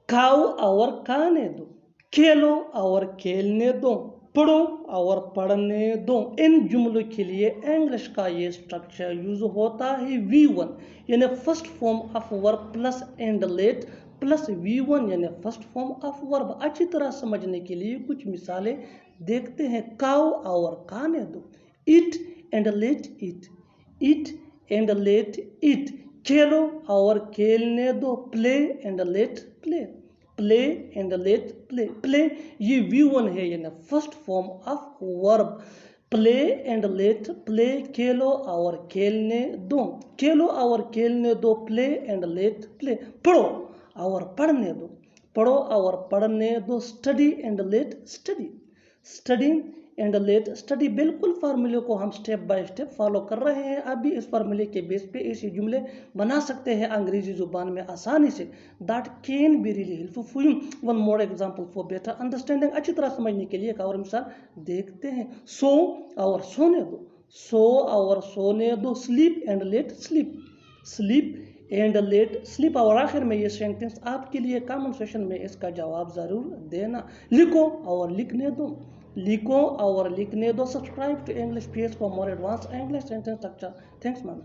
खाओ और खाने दो, खेलो और खेलने दो, पढ़ो और पढ़ने दो। इन जुमलों के लिए इंग्लिश का ये स्ट्रक्चर यूज होता है V1 यानी first form of verb plus and let plus V1 यानी फर्स्ट फॉर्म ऑफ वर्ब। अच्छी तरह समझने के लिए कुछ मिसालें देखते हैं। खाओ और खाने दो, eat and let eat, eat and let eat. खेलो और खेलने दो, play and let play, play and let play. Play ये V1 है यानी first form of verb, play and let play. खेलो और खेलने दो, खेलो और खेलने दो, प्ले एंड लेट प्ले। पढ़ो और पढ़ने दो, पढ़ो और पढ़ने दो, study and let study, study and let study. बिल्कुल फार्मूले को हम स्टेप बाय स्टेप फॉलो कर रहे हैं। आप भी इस फार्मूले के बेस पे ऐसे जुमले बना सकते हैं अंग्रेजी जुबान में आसानी से। That can be really helpful for you. One more example for better understanding. अच्छी तरह समझने के लिए एक और मिसाल देखते हैं। सो और सोने दो, सो और सोने दो, sleep and let sleep, sleep and let sleep. और आखिर में ये सेंटेंस आपके लिए कमेंट सेक्शन में इसका जवाब जरूर देना। लिखो और लिखने दो, लिखो और लिखने दो। Subscribe to English page for more advance English sentence structure. Thanks ma'am.